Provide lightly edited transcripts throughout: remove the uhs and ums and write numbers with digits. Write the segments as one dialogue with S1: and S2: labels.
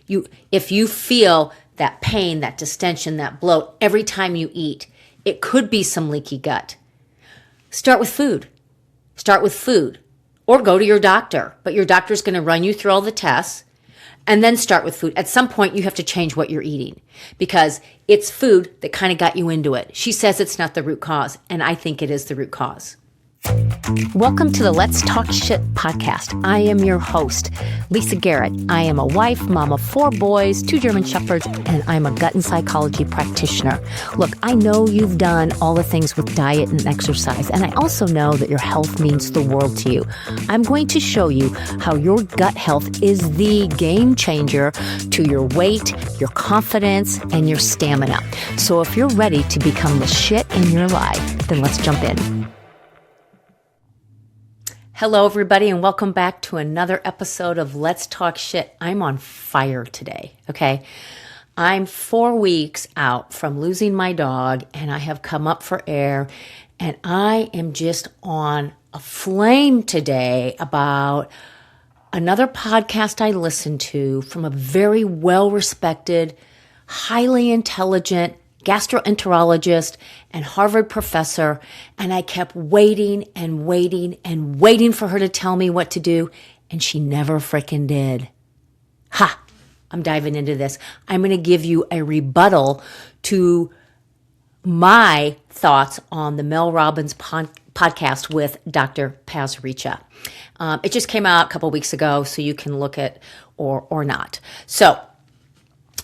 S1: If you feel that pain, that distension, that bloat every time you eat, it could be some leaky gut. Start with food. Start with food. Or go to your doctor. But your doctor's going to run you through all the tests and then start with food. At some point, you have to change what you're eating because it's food that kind of got you into it. She says it's not the root cause, and I think it is the root cause. Welcome to the Let's Talk Shit podcast. I am your host, Lisa Garrett. I am a wife, mom of 4 boys, 2 German Shepherds, and I'm a gut and psychology practitioner. Look, I know you've done all the things with diet and exercise, and I also know that your health means the world to you. I'm going to show you how your gut health is the game changer to your weight, your confidence, and your stamina. So if you're ready to become the shit in your life, then let's jump in. Hello, everybody, and welcome back to another episode of Let's Talk Shit. I'm on fire today, okay? I'm 4 weeks out from losing my dog, and I have come up for air, and I am just on a flame today about another podcast I listened to from a very well-respected, highly intelligent gastroenterologist and Harvard professor, and I kept waiting and waiting and waiting for her to tell me what to do, and she never frickin' did. Ha! I'm diving into this. I'm going to give you a rebuttal to my thoughts on the Mel Robbins podcast with Dr. Paz Richa. It just came out a couple weeks ago, so you can look at or not. So,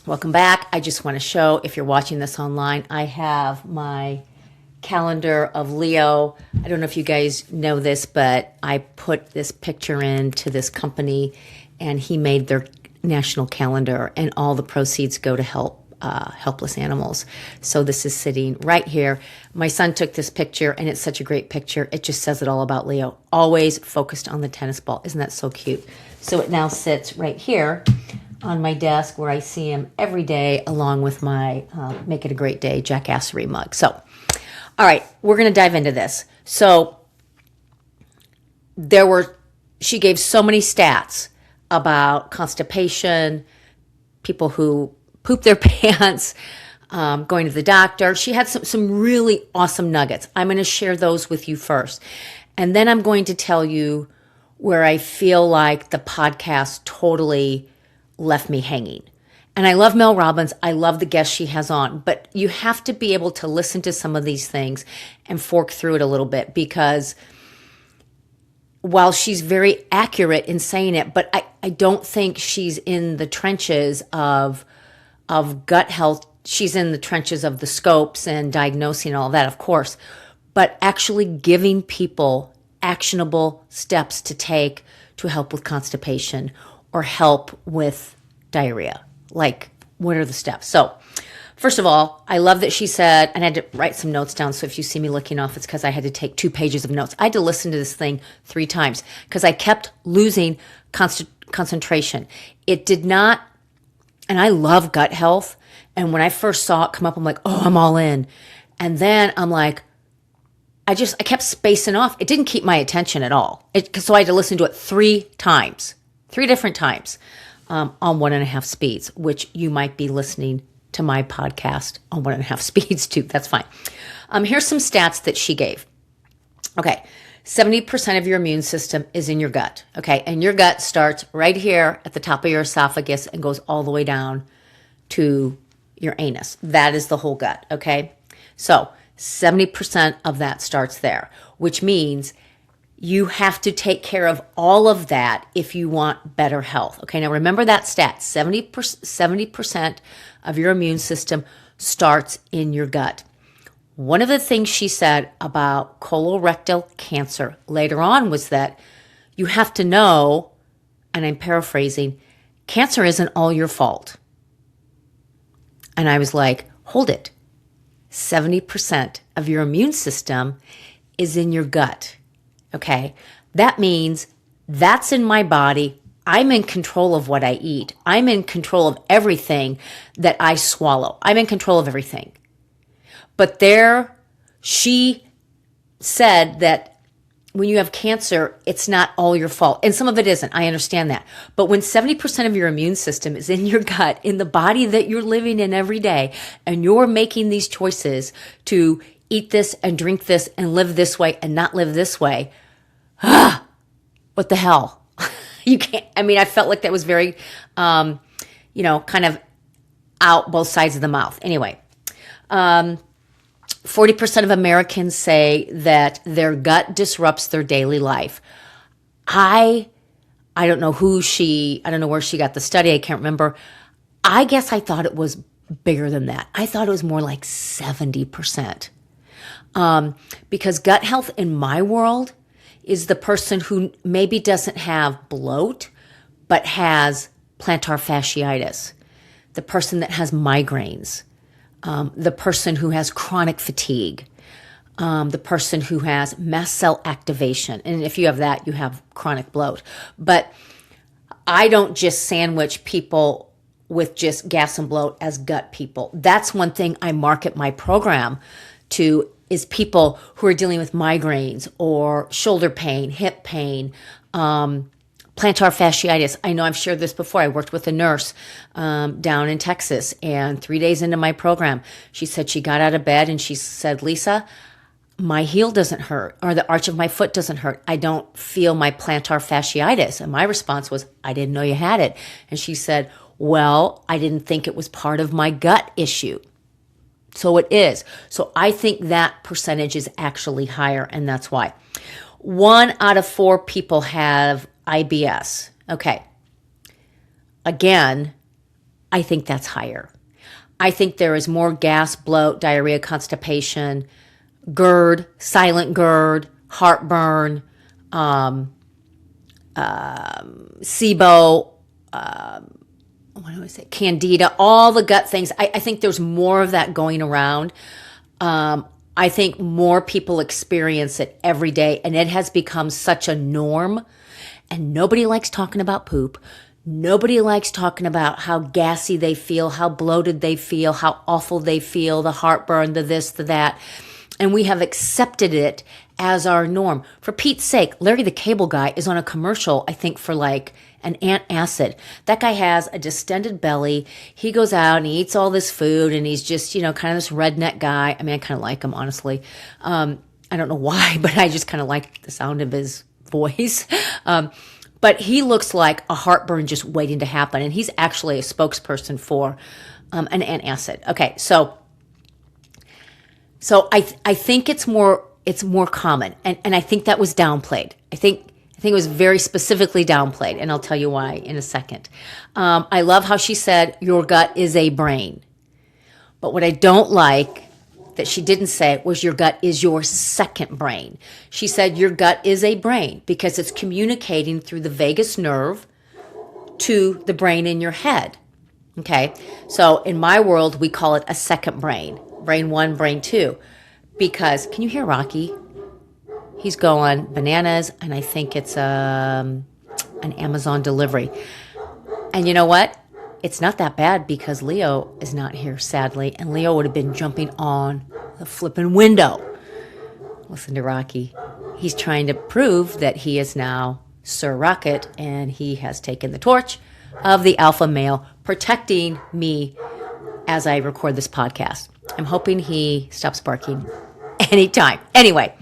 S1: welcome back. I just want to show, if you're watching this online, I have my calendar of Leo. I don't know if you guys know this, but I put this picture into this company, and he made their national calendar, and all the proceeds go to help helpless animals. So this is sitting right here. My son took this picture, and it's such a great picture. It just says it all about Leo. Always focused on the tennis ball. Isn't that so cute? So it now sits right here on my desk where I see him every day along with my Make It a Great Day jackassery mug. So, all right, we're going to dive into this. So she gave so many stats about constipation, people who poop their pants, going to the doctor. She had some really awesome nuggets. I'm going to share those with you first. And then I'm going to tell you where I feel like the podcast totally left me hanging. And I love Mel Robbins. I love the guests she has on, but you have to be able to listen to some of these things and fork through it a little bit, because while she's very accurate in saying it, but I don't think she's in the trenches of gut health. She's in the trenches of the scopes and diagnosing all that, of course, but actually giving people actionable steps to take to help with constipation or help with diarrhea. Like, what are the steps? So, first of all, I love that she said, and I had to write some notes down, so if you see me looking off, it's because I had to take 2 pages of notes. I had to listen to this thing 3 times because I kept losing concentration. It did not, and I love gut health, and when I first saw it come up, I'm like, oh, I'm all in. And then I'm like, I kept spacing off. It didn't keep my attention at all. So I had to listen to it 3 times. 3 different times on 1.5 speeds, which you might be listening to my podcast on 1.5 speeds too. That's fine. Here's some stats that she gave. Okay, 70% of your immune system is in your gut. Okay, and your gut starts right here at the top of your esophagus and goes all the way down to your anus. That is the whole gut. Okay, so 70% of that starts there, which means you have to take care of all of that if you want better health. Okay, now remember that stat. 70% of your immune system starts in your gut. One of the things she said about colorectal cancer later on was that you have to know, and I'm paraphrasing, cancer isn't all your fault. And I was like, hold it. 70% of your immune system is in your gut. Okay, that means that's in my body. I'm in control of what I eat. I'm in control of everything that I swallow. I'm in control of everything. But she said that when you have cancer, it's not all your fault. And some of it isn't. I understand that. But when 70% of your immune system is in your gut, in the body that you're living in every day, and you're making these choices to eat this and drink this and live this way and not live this way, what the hell? You can't, I mean, I felt like that was very, kind of out both sides of the mouth. Anyway, 40% of Americans say that their gut disrupts their daily life. I don't know I don't know where she got the study. I can't remember. I guess I thought it was bigger than that. I thought it was more like 70%. Because gut health in my world is the person who maybe doesn't have bloat, but has plantar fasciitis, the person that has migraines, the person who has chronic fatigue, the person who has mast cell activation. And if you have that, you have chronic bloat. But I don't just sandwich people with just gas and bloat as gut people. That's one thing I market my program to, is people who are dealing with migraines or shoulder pain, hip pain, plantar fasciitis. I know I've shared this before. I worked with a nurse down in Texas, and 3 days into my program, she said she got out of bed and she said, Lisa, my heel doesn't hurt, or the arch of my foot doesn't hurt. I don't feel my plantar fasciitis. And my response was, I didn't know you had it. And she said, well, I didn't think it was part of my gut issue. So it is. So I think that percentage is actually higher, and that's why. 1 out of 4 people have IBS. Okay. Again, I think that's higher. I think there is more gas, bloat, diarrhea, constipation, GERD, silent GERD, heartburn, SIBO, what do I say? Candida, all the gut things. I think there's more of that going around. I think more people experience it every day, and it has become such a norm. And nobody likes talking about poop. Nobody likes talking about how gassy they feel, how bloated they feel, how awful they feel, the heartburn, the this, the that. And we have accepted it as our norm. For Pete's sake, Larry the Cable Guy is on a commercial, I think, for like an antacid. That guy has a distended belly. He goes out and he eats all this food, and he's just, kind of this redneck guy. I mean, I kind of like him, honestly. I don't know why, but I just kind of like the sound of his voice. But he looks like a heartburn just waiting to happen. And he's actually a spokesperson for an antacid. Okay, so I think it's more common, and I think that was downplayed. I think it was very specifically downplayed, and I'll tell you why in a second. I love how she said your gut is a brain, but what I don't like that she didn't say was your gut is your second brain. She said your gut is a brain because it's communicating through the vagus nerve to the brain in your head. Okay, so in my world we call it a second brain. Brain 1, brain 2, because, can you hear Rocky? He's going bananas, and I think it's an Amazon delivery. And you know what? It's not that bad because Leo is not here, sadly, and Leo would have been jumping on the flipping window. Listen to Rocky. He's trying to prove that he is now Sir Rocket, and he has taken the torch of the alpha male, protecting me as I record this podcast. I'm hoping he stops barking anytime. Anyway,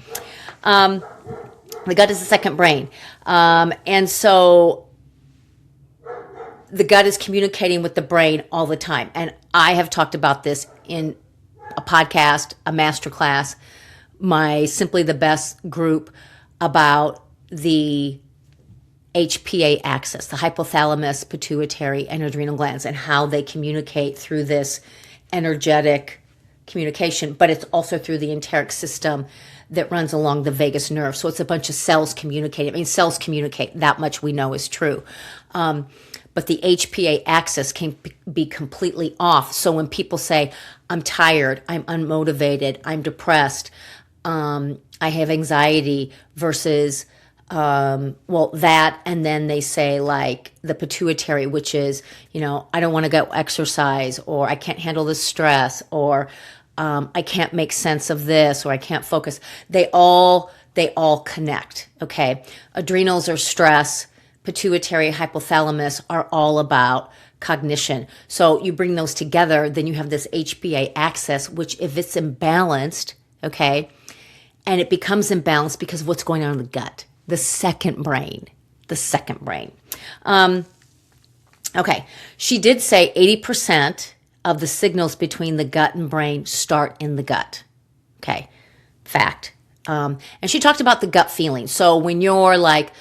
S1: the gut is the second brain. And so the gut is communicating with the brain all the time. And I have talked about this in a podcast, a masterclass, my Simply the Best group, about the HPA axis, the hypothalamus, pituitary, and adrenal glands, and how they communicate through this energetic communication, but it's also through the enteric system that runs along the vagus nerve. So it's a bunch of cells communicating. I mean, cells communicate. That much we know is true. But the HPA axis can be completely off. So when people say, I'm tired, I'm unmotivated, I'm depressed, I have anxiety versus that, and then they say like the pituitary, which is, I don't want to go exercise, or I can't handle the stress, or I can't make sense of this, or I can't focus. They all they all connect, okay? Adrenals are stress, pituitary, hypothalamus are all about cognition. So you bring those together, then you have this HPA axis, which if it's imbalanced, okay, and it becomes imbalanced because of what's going on in the gut, the second brain. Okay, she did say 80% of the signals between the gut and brain start in the gut. Okay, fact. And she talked about the gut feeling. So when you're like,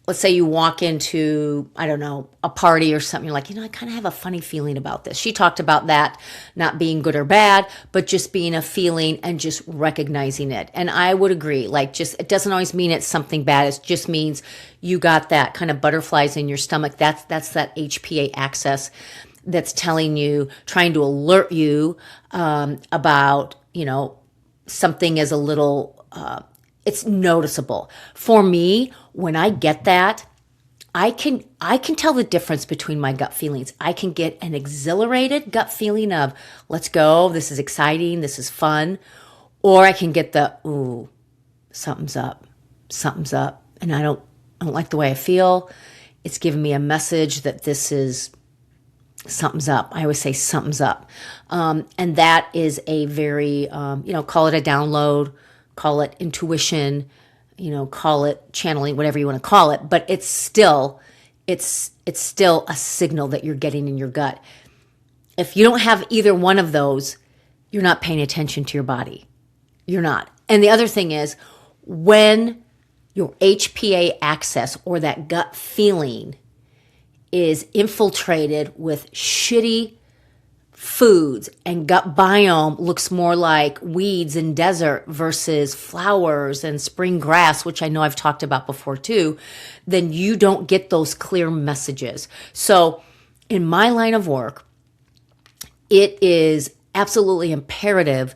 S1: let's say you walk into, I don't know, a party or something, you're like, I kind of have a funny feeling about this. She talked about that not being good or bad, but just being a feeling and just recognizing it. And I would agree, it doesn't always mean it's something bad. It just means you got that kind of butterflies in your stomach. That's that HPA axis that's telling you, trying to alert you about, something is a little, it's noticeable. For me, when I get that, I can tell the difference between my gut feelings. I can get an exhilarated gut feeling of, let's go, this is exciting, this is fun. Or I can get the, ooh, something's up, and I don't like the way I feel. It's giving me a message that this is, something's up. I always say something's up. And that is a very, call it a download, call it intuition, call it channeling, whatever you want to call it, but it's still a signal that you're getting in your gut. If you don't have either one of those, you're not paying attention to your body. You're not. And the other thing is, when your HPA axis or that gut feeling is infiltrated with shitty foods and gut biome looks more like weeds in desert versus flowers and spring grass, which I know I've talked about before too, then you don't get those clear messages. So in my line of work, it is absolutely imperative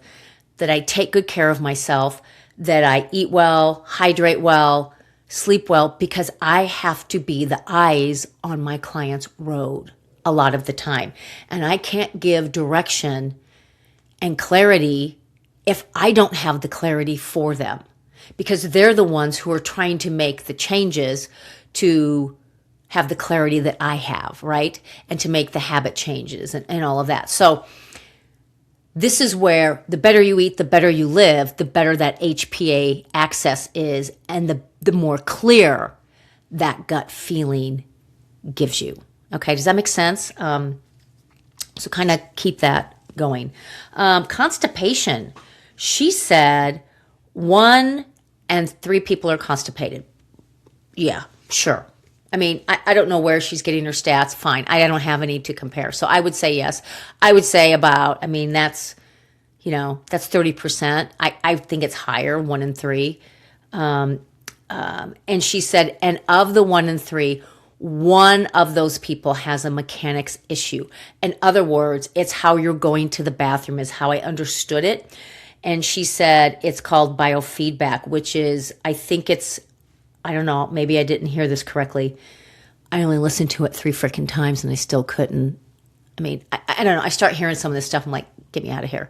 S1: that I take good care of myself, that I eat well, hydrate well, sleep well, because I have to be the eyes on my client's road a lot of the time. And I can't give direction and clarity if I don't have the clarity for them, because they're the ones who are trying to make the changes to have the clarity that I have, right? And to make the habit changes and all of that. So this is where the better you eat, the better you live, the better that HPA access is, and the more clear that gut feeling gives you. Okay, does that make sense? So kind of keep that going. Constipation. She said 1 and 3 people are constipated. Yeah, sure. I mean, I don't know where she's getting her stats. Fine. I don't have any to compare. So I would say yes. I would say about, that's 30%. I think it's higher, 1 in 3. And she said, and of the 1 in 3, one of those people has a mechanics issue. In other words, it's how you're going to the bathroom is how I understood it. And she said it's called biofeedback, which is, I don't know, maybe I didn't hear this correctly. I only listened to it 3 freaking times and I still couldn't. I don't know. I start hearing some of this stuff. I'm like, get me out of here.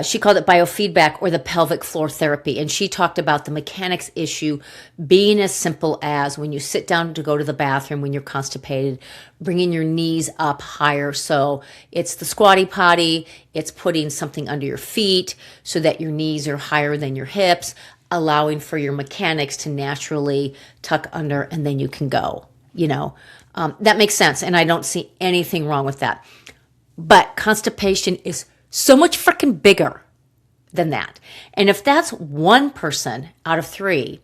S1: She called it biofeedback or the pelvic floor therapy. And she talked about the mechanics issue being as simple as when you sit down to go to the bathroom, when you're constipated, bringing your knees up higher. So it's the squatty potty. It's putting something under your feet so that your knees are higher than your hips, allowing for your mechanics to naturally tuck under, and then you can go, that makes sense. And I don't see anything wrong with that. But constipation is so much freaking bigger than that. And if that's 1 person out of 3,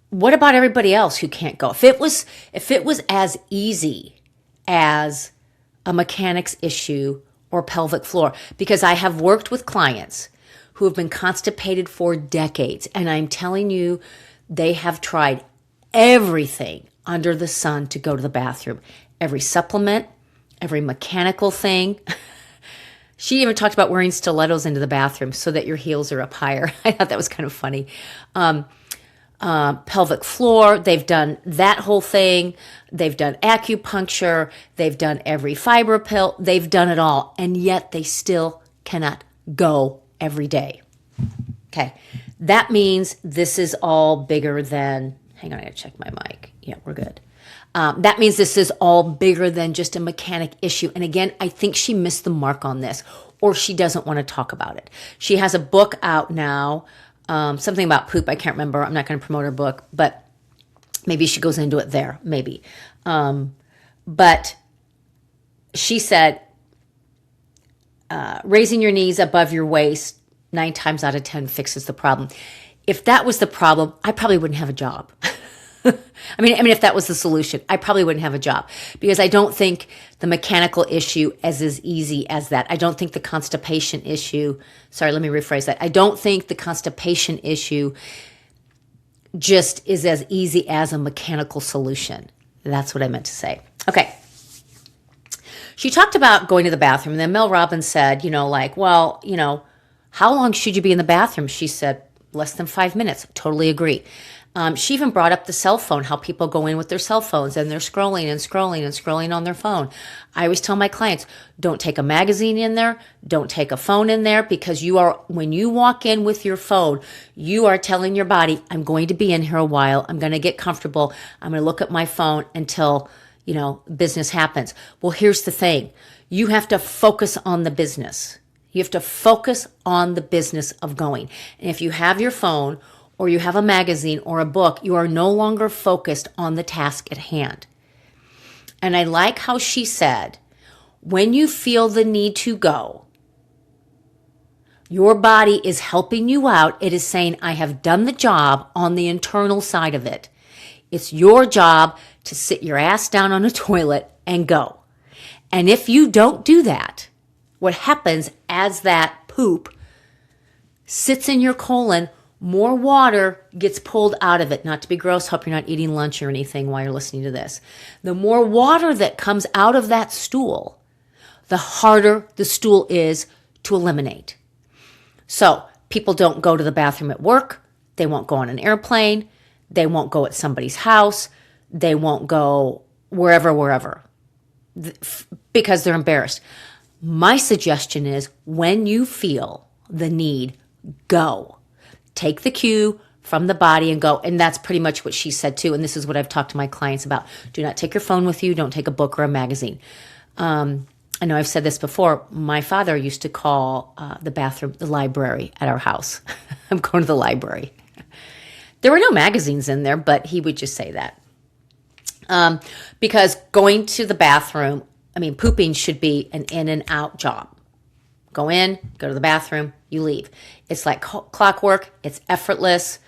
S1: what about everybody else who can't go? If it was as easy as a mechanics issue or pelvic floor, because I have worked with clients who have been constipated for decades, and I'm telling you, they have tried everything under the sun to go to the bathroom. Every supplement, every mechanical thing. She even talked about wearing stilettos into the bathroom so that your heels are up higher. I thought that was kind of funny. Pelvic floor, they've done that whole thing. They've done acupuncture. They've done every fiber pill. They've done it all. And yet they still cannot go every day. Okay. That means this is all bigger than, hang on, I gotta check my mic. Yeah, we're good. That means this is all bigger than just a mechanic issue. And again, I think she missed the mark on this, or she doesn't want to talk about it. She has a book out now, something about poop. I can't remember. I'm not going to promote her book, but maybe she goes into it there, maybe. But she said, raising your knees above your waist 9 times out of 10 fixes the problem. If that was the problem, I probably wouldn't have a job. I mean, if that was the solution, I probably wouldn't have a job, because I don't think the mechanical issue is as easy as that. I don't think the constipation issue, sorry, let me rephrase that. I don't think the constipation issue just is as easy as a mechanical solution. That's what I meant to say. Okay. She talked about going to the bathroom, and then Mel Robbins said, how long should you be in the bathroom? She said, less than 5 minutes. Totally agree. She even brought up the cell phone, how people go in with their cell phones and they're scrolling and scrolling and scrolling on their phone. I always tell my clients, don't take a magazine in there. Don't take a phone in there, because when you walk in with your phone, you are telling your body, I'm going to be in here a while. I'm going to get comfortable. I'm going to look at my phone until, business happens. Well, here's the thing. You have to focus on the business. You have to focus on the business of going. And if you have your phone or you have a magazine or a book, you are no longer focused on the task at hand. And I like how she said, when you feel the need to go, your body is helping you out. It is saying, I have done the job on the internal side of it. It's your job to sit your ass down on a toilet and go. And if you don't do that, what happens as that poop sits in your colon, more water gets pulled out of it. Not to be gross, hope you're not eating lunch or anything while you're listening to this. The more water that comes out of that stool, the harder the stool is to eliminate. So people don't go to the bathroom at work. They won't go on an airplane. They won't go at somebody's house. They won't go wherever, because they're embarrassed. My suggestion is, when you feel the need, go. Take the cue from the body and go. And that's pretty much what she said too. And this is what I've talked to my clients about. Do not take your phone with you. Don't take a book or a magazine. I know I've said this before. My father used to call the bathroom the library at our house. I'm going to the library. There were no magazines in there, but he would just say that. Because going to the bathroom, pooping should be an in and out job. Go in, go to the bathroom, you leave. It's like clockwork. It's effortless.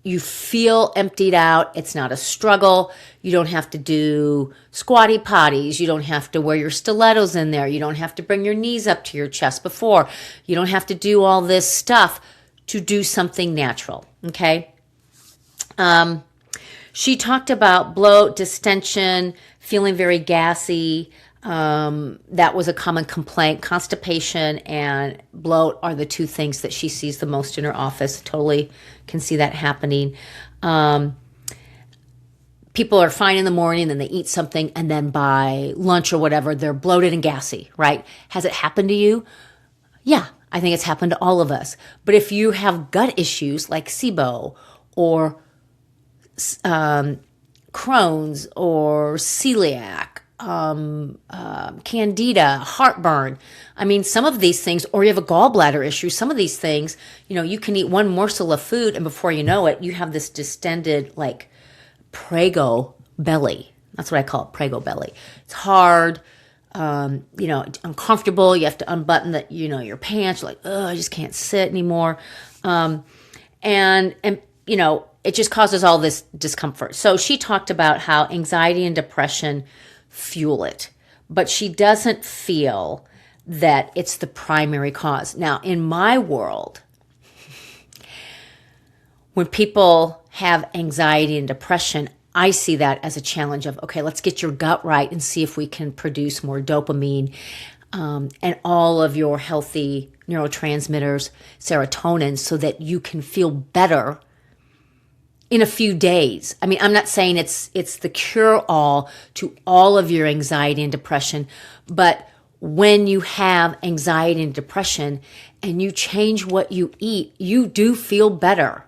S1: You feel emptied out. It's not a struggle. You don't have to do squatty potties. You don't have to wear your stilettos in there. You don't have to bring your knees up to your chest before. You don't have to do all this stuff to do something natural. Okay? She talked about bloat, distension, feeling very gassy. That was a common complaint. Constipation and bloat are the two things that she sees the most in her office. Totally can see that happening. People are fine in the morning, and they eat something, and then by lunch or whatever, they're bloated and gassy, right? Has it happened to you? Yeah, I think it's happened to all of us. But if you have gut issues like SIBO or Crohn's or celiac, candida, heartburn. Some of these things, or you have a gallbladder issue, some of these things, you can eat one morsel of food and before you know it, you have this distended, like, Prego belly. That's what I call it, Prego belly. It's hard, uncomfortable. You have to unbutton your pants. You're like, oh, I just can't sit anymore. It just causes all this discomfort. So she talked about how anxiety and depression fuel it, but she doesn't feel that it's the primary cause. Now, in my world, when people have anxiety and depression, I see that as a challenge of, okay, let's get your gut right and see if we can produce more dopamine and all of your healthy neurotransmitters, serotonin, so that you can feel better in a few days. I'm not saying it's the cure-all to all of your anxiety and depression, but when you have anxiety and depression and you change what you eat, you do feel better.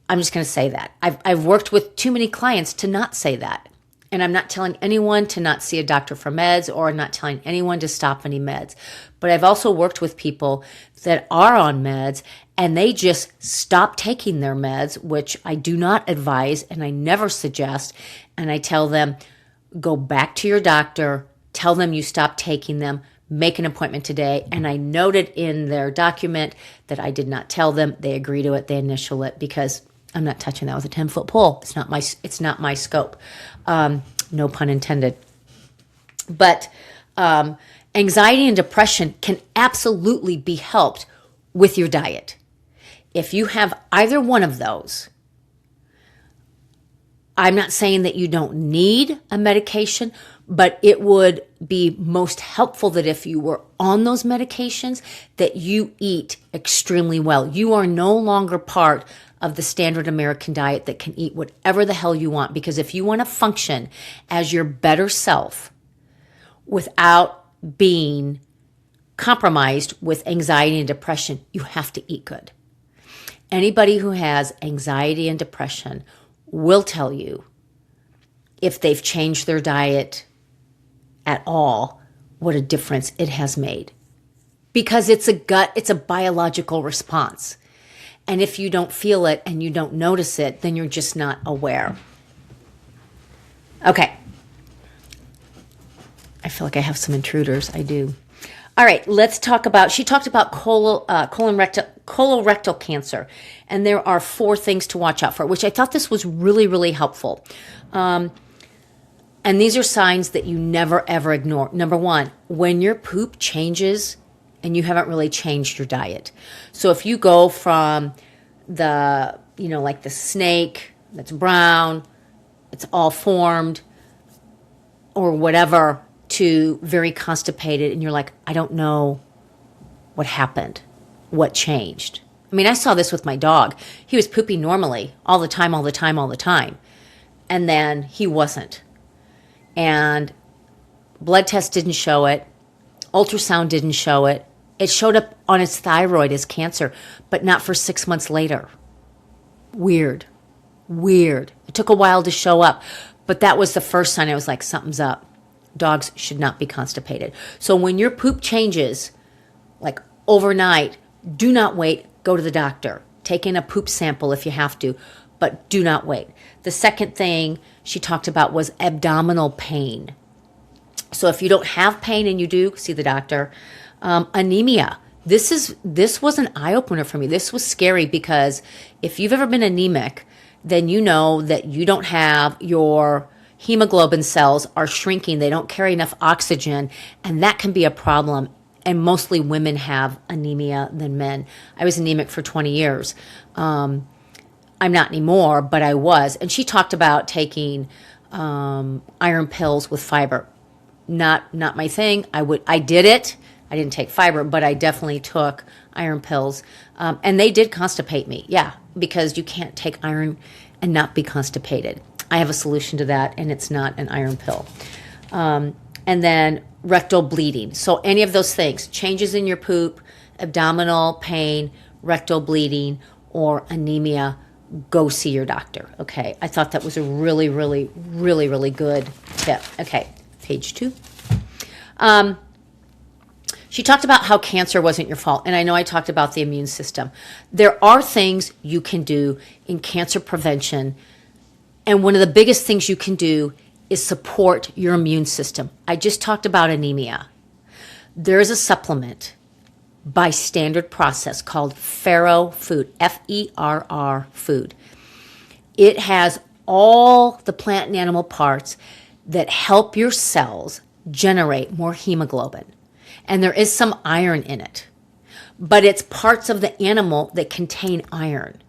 S1: I'm just going to say that. I've worked with too many clients to not say that. And I'm not telling anyone to not see a doctor for meds, or I'm not telling anyone to stop any meds. But I've also worked with people that are on meds and they just stop taking their meds, which I do not advise and I never suggest. And I tell them, go back to your doctor, tell them you stopped taking them, make an appointment today. And I noted in their document that I did not tell them. They agree to it, they initial it, because I'm not touching that with a 10-foot pole. It's not my scope. No pun intended. But anxiety and depression can absolutely be helped with your diet. If you have either one of those, I'm not saying that you don't need a medication, but it would be most helpful that if you were on those medications, that you eat extremely well. You are no longer part of the standard American diet that can eat whatever the hell you want. Because if you want to function as your better self without being compromised with anxiety and depression, you have to eat good. Anybody who has anxiety and depression will tell you, if they've changed their diet at all, what a difference it has made. Because it's a biological response. And if you don't feel it and you don't notice it, then you're just not aware. Okay. I feel like I have some intruders. I do. All right, let's talk about, she talked about colorectal cancer. And there are 4 things to watch out for, which I thought this was really, really helpful. And these are signs that you never, ever ignore. Number 1, when your poop changes and you haven't really changed your diet. So if you go from the, like the snake that's brown, it's all formed, or whatever, to very constipated, and you're like, I don't know what happened, what changed. I mean, I saw this with my dog. He was pooping normally all the time. And then he wasn't. And blood test didn't show it. Ultrasound didn't show it. It showed up on his thyroid as cancer, but not for 6 months later. Weird. It took a while to show up, but that was the first sign. I was like, something's up. Dogs should not be constipated. So when your poop changes, like overnight, do not wait. Go to the doctor. Take in a poop sample if you have to, but do not wait. The second thing she talked about was abdominal pain. So if you don't have pain and you do, see the doctor. Anemia. This was an eye-opener for me. This was scary because if you've ever been anemic, then you know that you don't have your hemoglobin cells are shrinking. They don't carry enough oxygen, and that can be a problem. And mostly women have anemia than men. I was anemic for 20 years. I'm not anymore, but I was. And she talked about taking iron pills with fiber. Not my thing. I did it. I didn't take fiber, but I definitely took iron pills. And they did constipate me. Yeah, because you can't take iron and not be constipated. I have a solution to that, and it's not an iron pill. And then rectal bleeding. So any of those things, changes in your poop, abdominal pain, rectal bleeding, or anemia, go see your doctor. Okay, I thought that was a really, really, really, really good tip. Okay, page 2. She talked about how cancer wasn't your fault, and I know I talked about the immune system. There are things you can do in cancer prevention, and one of the biggest things you can do is support your immune system. I just talked about anemia. There is a supplement by Standard Process called Ferro Food, Ferr Food. It has all the plant and animal parts that help your cells generate more hemoglobin. And there is some iron in it, but it's parts of the animal that contain iron.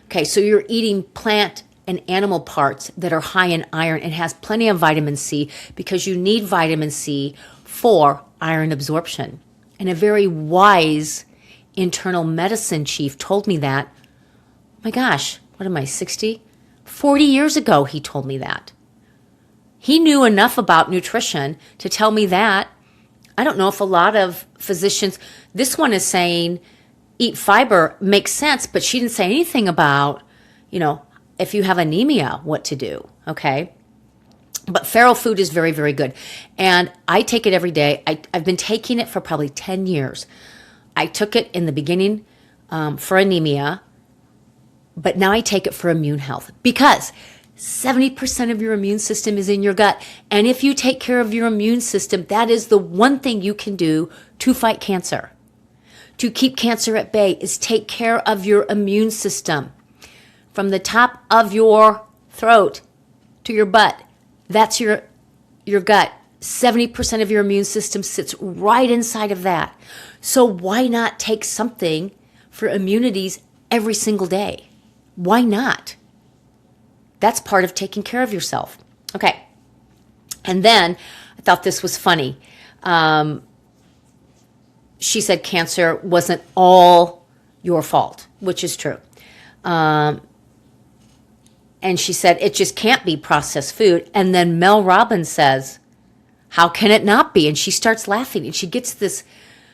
S1: Okay, so you're eating plant and animal parts that are high in iron and has plenty of vitamin C, because you need vitamin C for iron absorption. And a very wise internal medicine chief told me that, my gosh, what am I, 60? 40 years ago he told me that. He knew enough about nutrition to tell me that I don't know if a lot of physicians, this one is saying eat fiber makes sense, but she didn't say anything about, if you have anemia, what to do, okay? But farrow food is very, very good. And I take it every day. I've been taking it for probably 10 years. I took it in the beginning for anemia, but now I take it for immune health because 70% of your immune system is in your gut. And if you take care of your immune system, that is the one thing you can do to fight cancer. To keep cancer at bay is take care of your immune system. From the top of your throat to your butt, that's your gut. 70% of your immune system sits right inside of that. So why not take something for immunities every single day? Why not? That's part of taking care of yourself. Okay. And then I thought this was funny. She said cancer wasn't all your fault, which is true. And she said, it just can't be processed food. And then Mel Robbins says, how can it not be? And she starts laughing and she gets this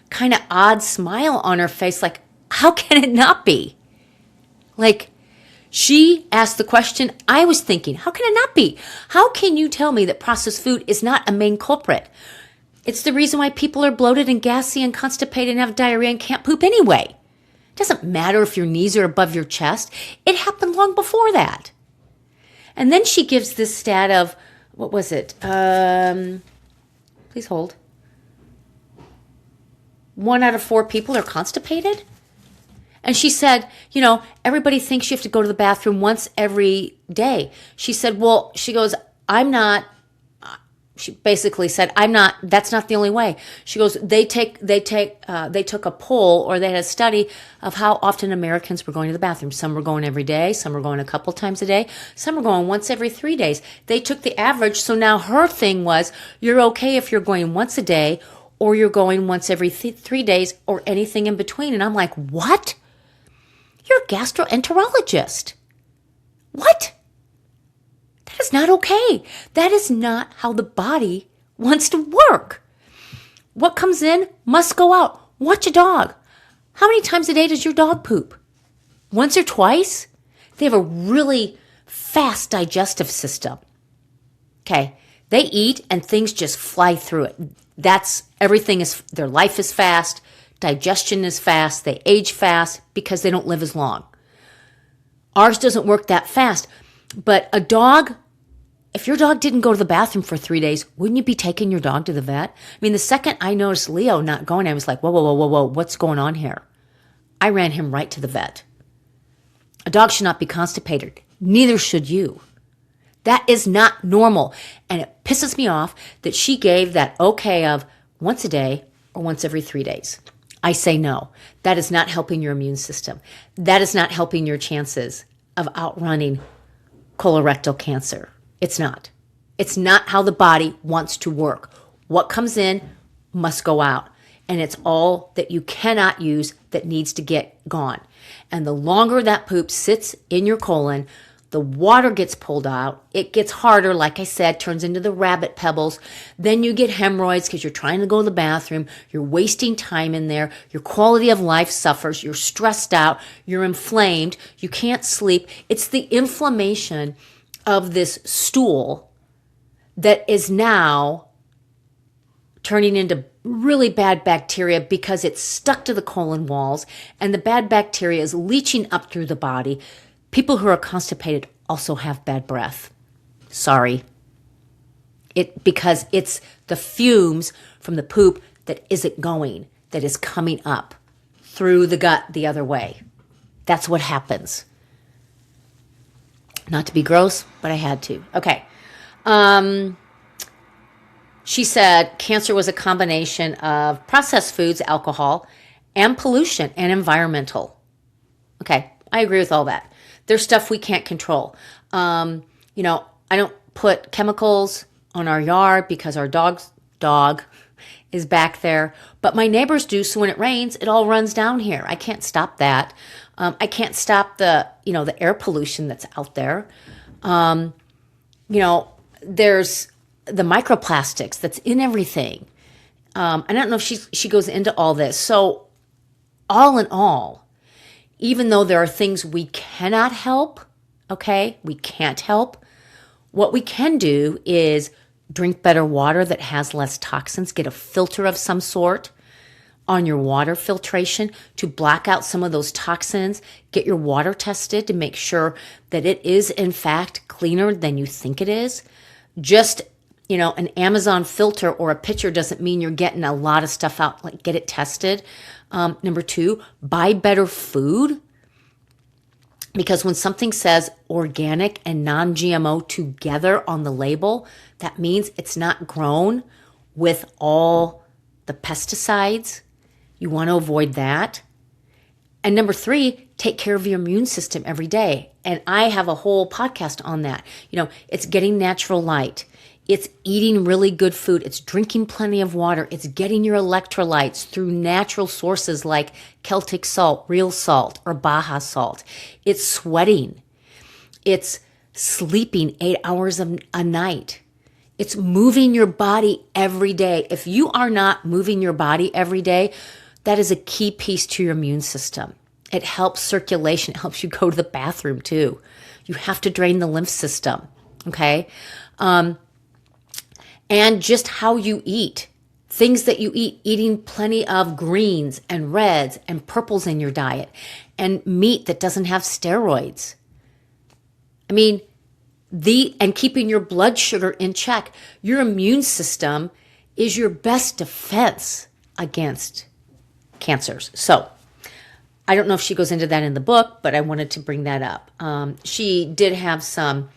S1: kind of odd smile on her face, like, how can it not be? Like, she asked the question I was thinking, how can it not be? How can you tell me that processed food is not a main culprit? It's the reason why people are bloated and gassy and constipated and have diarrhea and can't poop anyway. It doesn't matter if your knees are above your chest. It happened long before that. And then she gives this stat of, what was it? Please hold. 1 out of 4 people are constipated. And she said, everybody thinks you have to go to the bathroom once every day. She said, she basically said, that's not the only way. She goes, they took a poll, or they had a study of how often Americans were going to the bathroom. Some were going every day. Some were going a couple times a day. Some were going once every 3 days. They took the average. So now her thing was, you're okay if you're going once a day or you're going once every 3 days or anything in between. And I'm like, what? You're a gastroenterologist. What? That is not okay. That is not how the body wants to work. What comes in must go out. Watch a dog. How many times a day does your dog poop? Once or twice? They have a really fast digestive system. Okay. They eat and things just fly through it. Their life is fast. Digestion is fast. They age fast because they don't live as long. Ours doesn't work that fast. But a dog, if your dog didn't go to the bathroom for 3 days, wouldn't you be taking your dog to the vet? I mean, the second I noticed Leo not going, I was like, whoa, what's going on here? I ran him right to the vet. A dog should not be constipated. Neither should you. That is not normal. And it pisses me off that she gave that okay of once a day or once every 3 days. I say no. That is not helping your immune system. That is not helping your chances of outrunning colorectal cancer. It's not. It's not how the body wants to work. What comes in must go out. And it's all that you cannot use that needs to get gone. And the longer that poop sits in your colon, the water gets pulled out. It gets harder, like I said, turns into the rabbit pebbles. Then you get hemorrhoids because you're trying to go to the bathroom. You're wasting time in there. Your quality of life suffers. You're stressed out. You're inflamed. You can't sleep. It's the inflammation of this stool that is now turning into really bad bacteria because it's stuck to the colon walls, and the bad bacteria is leaching up through the body. People who are constipated also have bad breath. Sorry. Because it's the fumes from the poop that isn't going, that is coming up through the gut the other way. That's what happens. Not to be gross, but I had to. Okay. She said cancer was a combination of processed foods, alcohol, and pollution and environmental. Okay, I agree with all that. There's stuff we can't control. I don't put chemicals on our yard because our dog is back there, but my neighbors do. So when it rains, it all runs down here. I can't stop that. I can't stop the air pollution that's out there. There's the microplastics that's in everything. I don't know if she goes into all this. So all in all, even though there are things we cannot help, okay, we can't help, what we can do is drink better water that has less toxins, get a filter of some sort on your water filtration to block out some of those toxins, get your water tested to make sure that it is in fact cleaner than you think it is. Just, an Amazon filter or a pitcher doesn't mean you're getting a lot of stuff out. Like, get it tested. Number 2, buy better food. Because when something says organic and non-GMO together on the label, that means it's not grown with all the pesticides. You want to avoid that. And number 3, take care of your immune system every day. And I have a whole podcast on that. It's getting natural light. It's eating really good food. It's drinking plenty of water. It's getting your electrolytes through natural sources like Celtic salt, real salt, or Baja salt. It's sweating. It's sleeping 8 hours a night. It's moving your body every day. If you are not moving your body every day, that is a key piece to your immune system. It helps circulation. It helps you go to the bathroom too. You have to drain the lymph system, okay? And just how you eat. Things that you eat, eating plenty of greens and reds and purples in your diet, and meat that doesn't have steroids. And keeping your blood sugar in check. Your immune system is your best defense against cancers. So I don't know if she goes into that in the book, but I wanted to bring that up. She did have some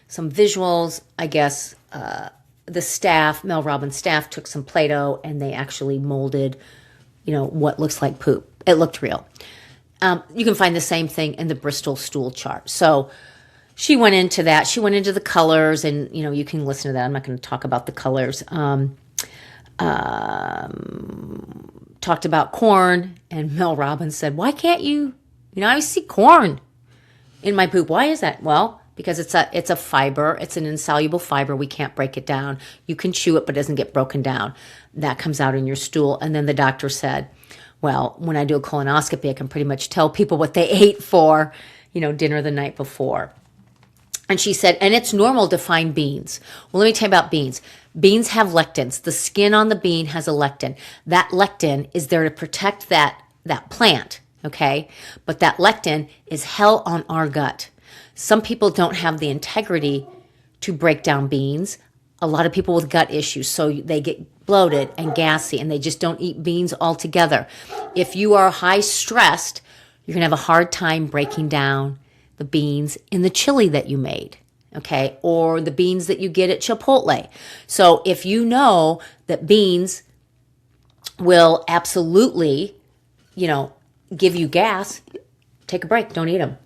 S1: visuals, I guess. The staff, Mel Robbins' staff, took some Play-Doh and they actually molded, what looks like poop. It looked real. You can find the same thing in the Bristol stool chart. So she went into that. She went into the colors, and, you can listen to that. I'm not going to talk about the colors. Talked about corn, and Mel Robbins said, why can't you, I see corn in my poop. Why is that? Well, because it's a fiber. It's an insoluble fiber. We can't break it down. You can chew it, but it doesn't get broken down. That comes out in your stool. And then the doctor said, well, when I do a colonoscopy, I can pretty much tell people what they ate for, dinner the night before. And she said, and it's normal to find beans. Well, let me tell you about beans. Beans have lectins. The skin on the bean has a lectin. That lectin is there to protect that plant, okay? But that lectin is hell on our gut. Some people don't have the integrity to break down beans. A lot of people with gut issues, so they get bloated and gassy, and they just don't eat beans altogether. If you are high stressed, you're going to have a hard time breaking down the beans in the chili that you made, okay? Or the beans that you get at Chipotle. So if you know that beans will absolutely, give you gas, take a break. Don't eat them.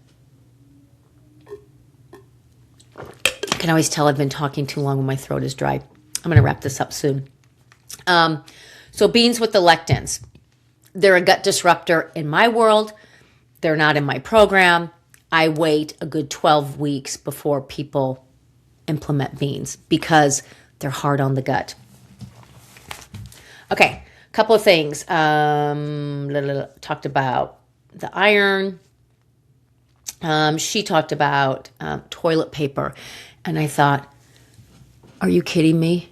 S1: I can always tell I've been talking too long when my throat is dry. I'm going to wrap this up soon. So beans with the lectins. They're a gut disruptor in my world. They're not in my program. I wait a good 12 weeks before people implement beans because they're hard on the gut. Okay, a couple of things. Talked about the iron. She talked about toilet paper. And I thought, are you kidding me?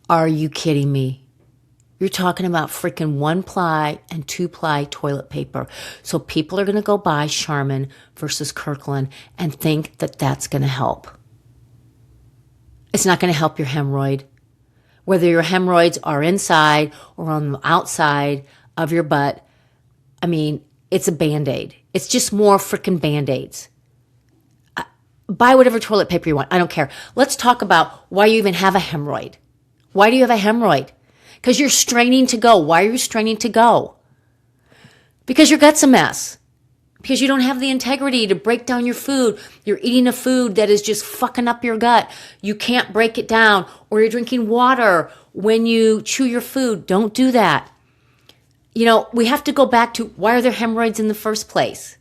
S1: Are you kidding me? You're talking about freaking 1-ply and 2-ply toilet paper. So people are going to go buy Charmin versus Kirkland and think that that's going to help. It's not going to help your hemorrhoid. Whether your hemorrhoids are inside or on the outside of your butt, it's a Band-Aid. It's just more freaking Band-Aids. Buy whatever toilet paper you want. I don't care. Let's talk about why you even have a hemorrhoid. Why do you have a hemorrhoid? Because you're straining to go. Why are you straining to go? Because your gut's a mess. Because you don't have the integrity to break down your food. You're eating a food that is just fucking up your gut. You can't break it down. Or you're drinking water when you chew your food. Don't do that. We have to go back to why are there hemorrhoids in the first place?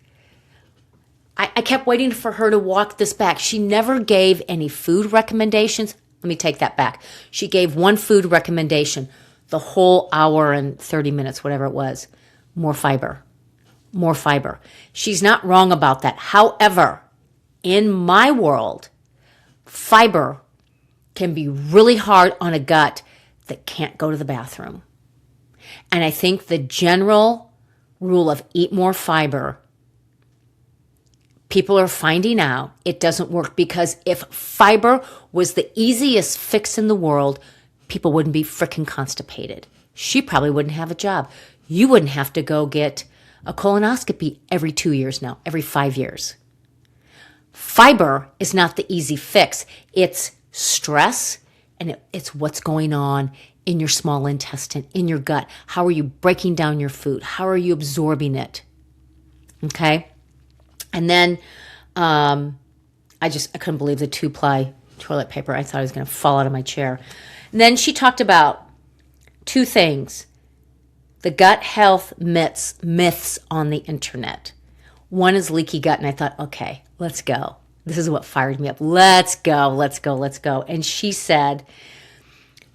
S1: I kept waiting for her to walk this back. She never gave any food recommendations. Let me take that back. She gave one food recommendation. the whole hour and 30 minutes, whatever it was, more fiber, more fiber. She's not wrong about that. However, in my world, fiber can be really hard on a gut that can't go to the bathroom. And I think the general rule of eat more fiber, people are finding out it doesn't work, because if fiber was the easiest fix in the world, people wouldn't be freaking constipated. She probably wouldn't have a job. You wouldn't have to go get a colonoscopy every 2 years now, every 5 years. Fiber is not the easy fix. It's stress, and it's what's going on in your small intestine, in your gut. How are you breaking down your food? How are you absorbing it? Okay? And then I couldn't believe the 2-ply toilet paper. I thought I was going to fall out of my chair. And then she talked about 2 things. The gut health myths on the internet. One is leaky gut, and I thought, okay, let's go. This is what fired me up. Let's go, let's go, let's go. And she said,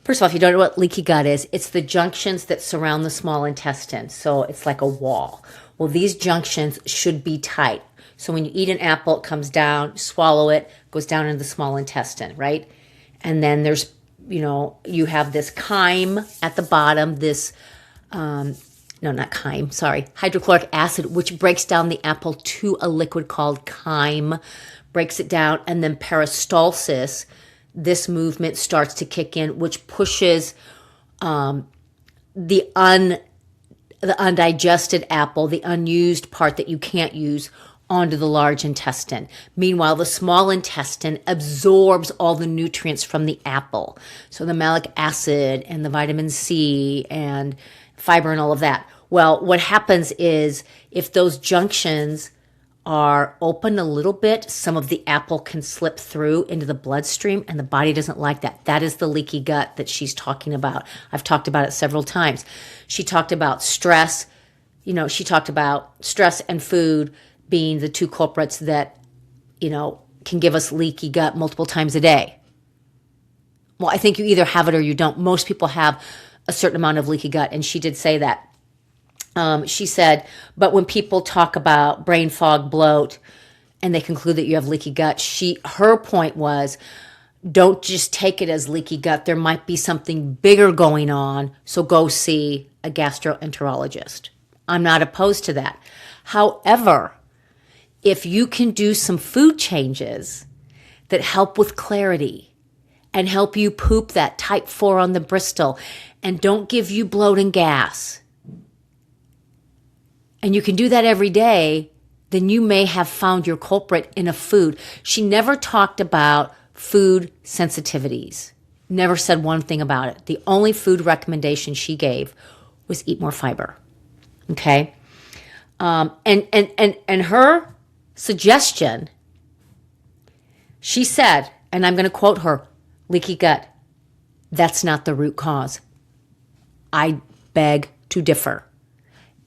S1: first of all, if you don't know what leaky gut is, it's the junctions that surround the small intestine. So it's like a wall. Well, these junctions should be tight. So when you eat an apple, it comes down, swallow it, goes down into the small intestine, right? And then there's, you have this chyme at the bottom, this, hydrochloric acid, which breaks down the apple to a liquid called chyme, breaks it down, and then peristalsis, this movement starts to kick in, which pushes the undigested apple, the unused part that you can't use, onto the large intestine. Meanwhile, the small intestine absorbs all the nutrients from the apple. So the malic acid and the vitamin C and fiber and all of that. Well, what happens is if those junctions are open a little bit, some of the apple can slip through into the bloodstream, and the body doesn't like that. That is the leaky gut that she's talking about. I've talked about it several times. She talked about stress. She talked about stress and food being the 2 culprits that, can give us leaky gut multiple times a day. Well, I think you either have it or you don't. Most people have a certain amount of leaky gut, and she did say that. She said, but when people talk about brain fog, bloat, and they conclude that you have leaky gut, her point was, don't just take it as leaky gut. There might be something bigger going on, so go see a gastroenterologist. I'm not opposed to that. However, if you can do some food changes that help with clarity and help you poop that type 4 on the Bristol and don't give you bloat and gas, and you can do that every day, then you may have found your culprit in a food. She never talked about food sensitivities. Never said one thing about it. The only food recommendation she gave was eat more fiber. Okay? And her suggestion, she said, and I'm going to quote her, leaky gut, that's not the root cause. I beg to differ.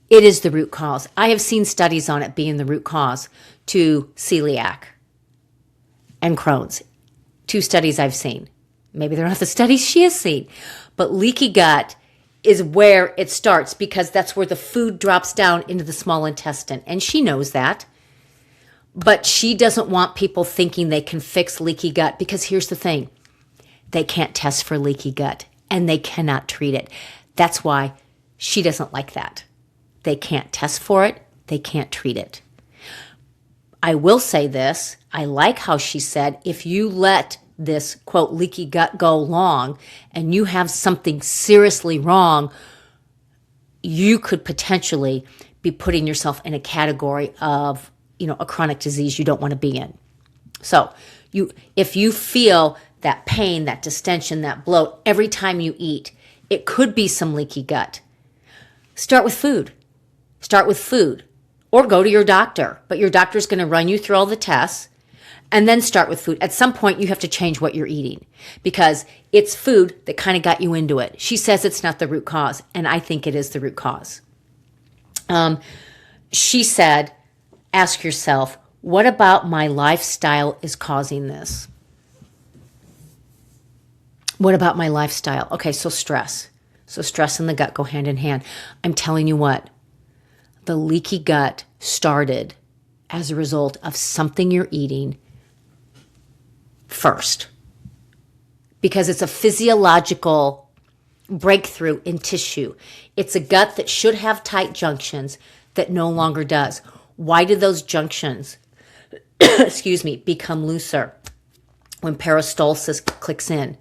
S1: It is the root cause. I have seen studies on it being the root cause to celiac and Crohn's. 2 studies I've seen. Maybe they're not the studies she has seen. But leaky gut is where it starts, because that's where the food drops down into the small intestine. And she knows that. But she doesn't want people thinking they can fix leaky gut, because here's the thing. They can't test for leaky gut, and they cannot treat it. That's why she doesn't like that. They can't test for it. They can't treat it. I will say this. I like how she said, if you let this, quote, leaky gut go long and you have something seriously wrong, you could potentially be putting yourself in a category of, a chronic disease you don't want to be in. So if you feel that pain, that distension, that bloat every time you eat, it could be some leaky gut. Start with food. Start with food, or go to your doctor, but your doctor's going to run you through all the tests, and then start with food. At some point, you have to change what you're eating, because it's food that kind of got you into it. She says it's not the root cause, and I think it is the root cause. She said, ask yourself, what about my lifestyle is causing this? What about my lifestyle? Okay, so stress. So stress and the gut go hand in hand. I'm telling you what, the leaky gut started as a result of something you're eating first, because it's a physiological breakthrough in tissue. It's a gut that should have tight junctions that no longer does. Why do those junctions, become looser? When peristalsis clicks in.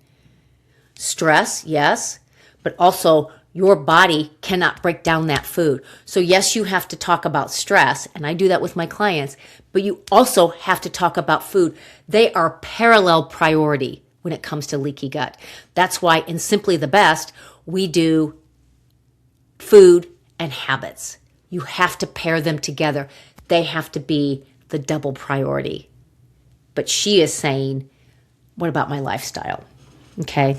S1: Stress, yes, but also your body cannot break down that food. So yes, you have to talk about stress, and I do that with my clients, but you also have to talk about food. They are parallel priority when it comes to leaky gut. That's why in Simply the Best, we do food and habits. You have to pair them together. They have to be the double priority. But she is saying, what about my lifestyle? Okay.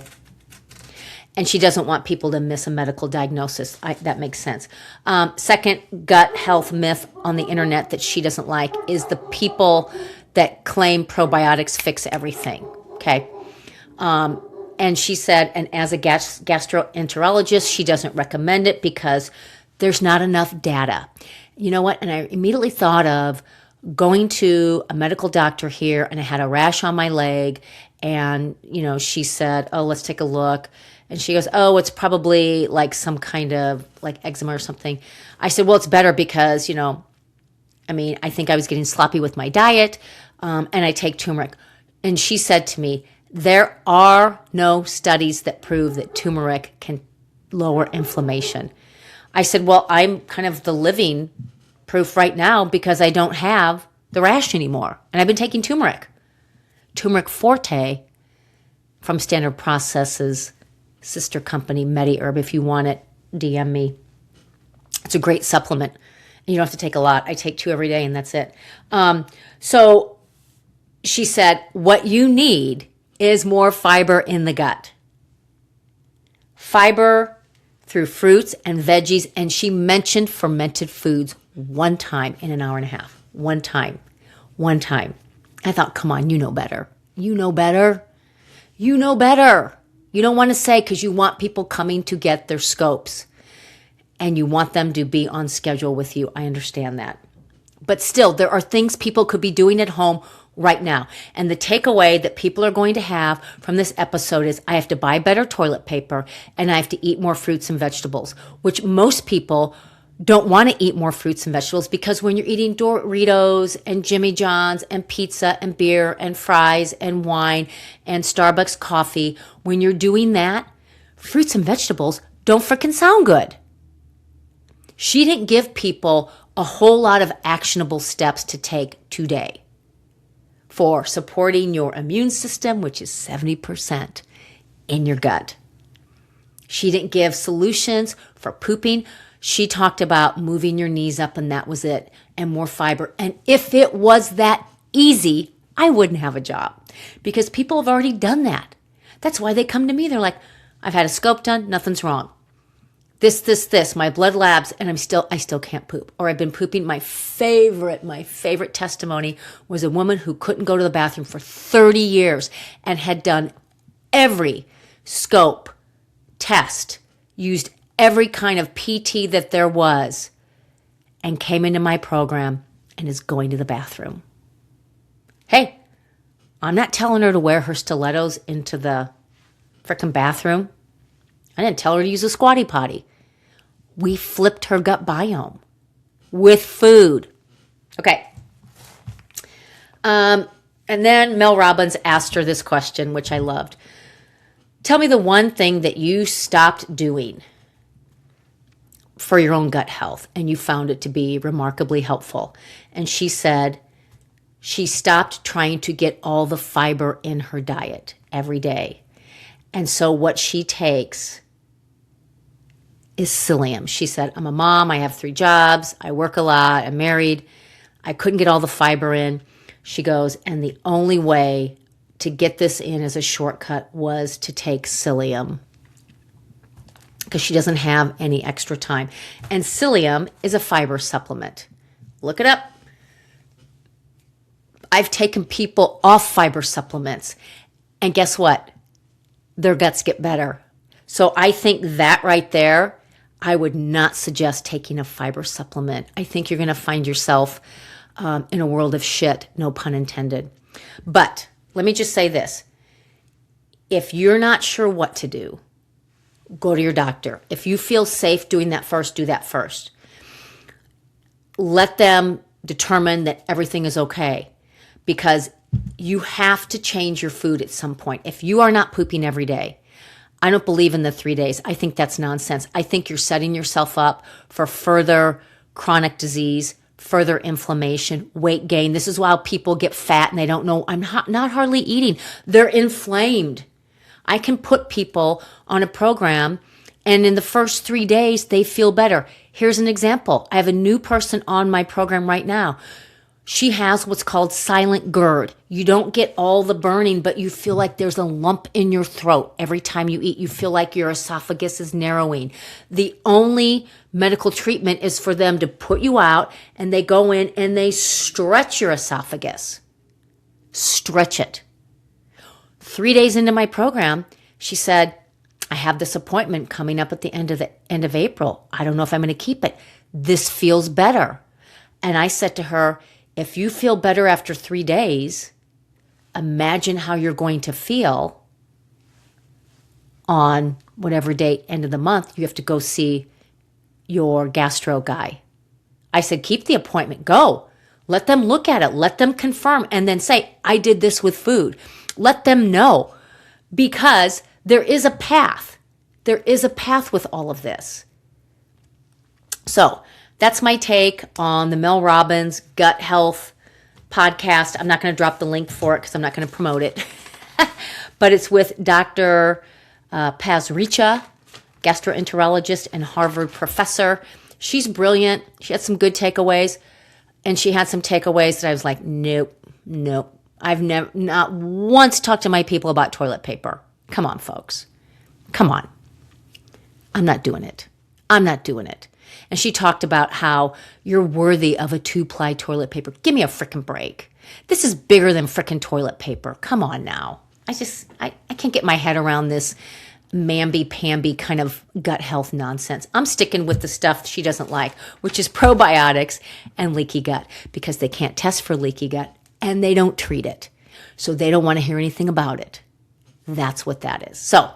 S1: And she doesn't want people to miss a medical diagnosis. That makes sense. Second gut health myth on the internet that she doesn't like is the people that claim probiotics fix everything. Okay. And she said, and as a gastroenterologist, she doesn't recommend it because there's not enough data. You know what? And I immediately thought of going to a medical doctor here, and I had a rash on my leg, and, she said, oh, let's take a look. And she goes, oh, it's probably like some kind of like eczema or something. I said, well, it's better because, I think I was getting sloppy with my diet, and I take turmeric. And she said to me, there are no studies that prove that turmeric can lower inflammation. I said, well, I'm kind of the living proof right now because I don't have the rash anymore. And I've been taking turmeric. Turmeric Forte from Standard Process's sister company, MediHerb. If you want it, DM me. It's a great supplement. You don't have to take a lot. I take 2 every day and that's it. So she said, what you need is more fiber in the gut. Fiber through fruits and veggies. And she mentioned fermented foods one time in an hour and a half. One time. I thought, come on, you know better. You know better. You don't want to say because you want people coming to get their scopes and you want them to be on schedule with you. I understand that. But still, there are things people could be doing at home right now. And the takeaway that people are going to have from this episode is I have to buy better toilet paper and I have to eat more fruits and vegetables, which most people don't want to eat more fruits and vegetables because when you're eating Doritos and Jimmy John's and pizza and beer and fries and wine and Starbucks coffee, when you're doing that, fruits and vegetables don't frickin' sound good. She didn't give people a whole lot of actionable steps to take today for supporting your immune system, which is 70% in your gut. She didn't give solutions for pooping. She talked about moving your knees up and that was it, and more fiber. And if it was that easy, I wouldn't have a job because people have already done that. That's why they come to me. They're like, I've had a scope done, nothing's wrong. This, my blood labs, and I still can't poop. Or I've been pooping. My favorite testimony was a woman who couldn't go to the bathroom for 30 years and had done every scope test, used every kind of PT that there was, and came into my program and is going to the bathroom. Hey, I'm not telling her to wear her stilettos into the frickin' bathroom. I didn't tell her to use a squatty potty. We flipped her gut biome with food. Okay. And then Mel Robbins asked her this question, which I loved. Tell me the one thing that you stopped doing for your own gut health and you found it to be remarkably helpful. And she said she stopped trying to get all the fiber in her diet every day. And so what she takes is psyllium. She said, I'm a mom, I have 3 jobs, I work a lot, I'm married, I couldn't get all the fiber in. She goes, and the only way to get this in as a shortcut was to take psyllium because she doesn't have any extra time. And psyllium is a fiber supplement. Look it up. I've taken people off fiber supplements, and guess what? Their guts get better. So I think that right there, I would not suggest taking a fiber supplement. I think you're going to find yourself in a world of shit, no pun intended. But let me just say this. If you're not sure what to do, go to your doctor. If you feel safe doing that first, do that first. Let them determine that everything is okay, because you have to change your food at some point. If you are not pooping every day, I don't believe in the 3 days. I think that's nonsense. I think you're setting yourself up for further chronic disease, further inflammation, weight gain. This is why people get fat and they don't know, I'm not hardly eating. They're inflamed. I can put people on a program and in the first 3 days, they feel better. Here's an example. I have a new person on my program right now. She has what's called silent GERD. You don't get all the burning, but you feel like there's a lump in your throat every time you eat. You feel like your esophagus is narrowing. The only medical treatment is for them to put you out, and they go in and they stretch your esophagus. Stretch it. 3 days into my program, she said, I have this appointment coming up at the end of April. I don't know if I'm going to keep it. This feels better. And I said to her, if you feel better after 3 days, imagine how you're going to feel on whatever date, end of the month, you have to go see your gastro guy. I said, keep the appointment, go. Let them look at it, let them confirm, and then say, I did this with food. Let them know, because there is a path. There is a path with all of this. So that's my take on the Mel Robbins Gut Health podcast. I'm not going to drop the link for it because I'm not going to promote it. But it's with Dr. Paz-Richa, gastroenterologist and Harvard professor. She's brilliant. She had some good takeaways. And she had some takeaways that I was like, nope. I've not once talked to my people about toilet paper. Come on, folks. Come on. I'm not doing it. And she talked about how you're worthy of a 2-ply toilet paper. Give me a frickin' break. This is bigger than frickin' toilet paper. Come on now. I can't get my head around this mamby-pamby kind of gut health nonsense. I'm sticking with the stuff she doesn't like, which is probiotics and leaky gut, because they can't test for leaky gut and they don't treat it. So they don't want to hear anything about it. That's what that is. So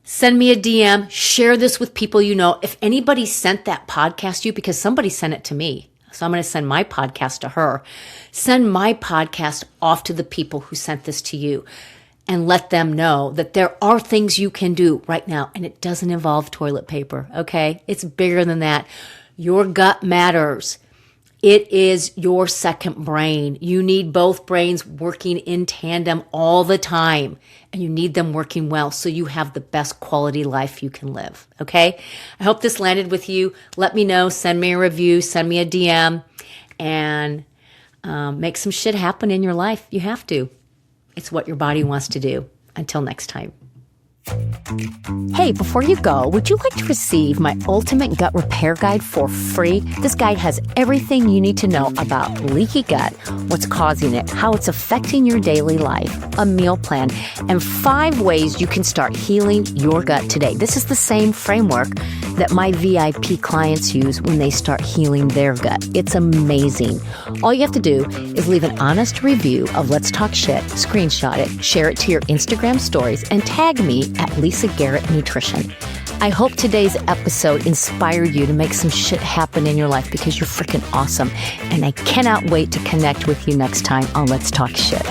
S1: send me a DM, share this with people you know. If anybody sent that podcast to you, because somebody sent it to me, so I'm going to send my podcast to her. Send my podcast off to the people who sent this to you and let them know that there are things you can do right now, and it doesn't involve toilet paper, okay? It's bigger than that. Your gut matters. It is your second brain. You need both brains working in tandem all the time, and you need them working well so you have the best quality life you can live, okay? I hope this landed with you. Let me know. Send me a review. Send me a DM, and make some shit happen in your life. You have to. It's what your body wants to do. Until next time. Hey, before you go, would you like to receive my ultimate gut repair guide for free? This guide has everything you need to know about leaky gut, what's causing it, how it's affecting your daily life, a meal plan, and 5 ways you can start healing your gut today. This is the same framework that my VIP clients use when they start healing their gut. It's amazing. All you have to do is leave an honest review of Let's Talk Shit, screenshot it, share it to your Instagram stories, and tag me at Lisa Garrett Nutrition. I hope today's episode inspired you to make some shit happen in your life, because you're freaking awesome. And I cannot wait to connect with you next time on Let's Talk Shit.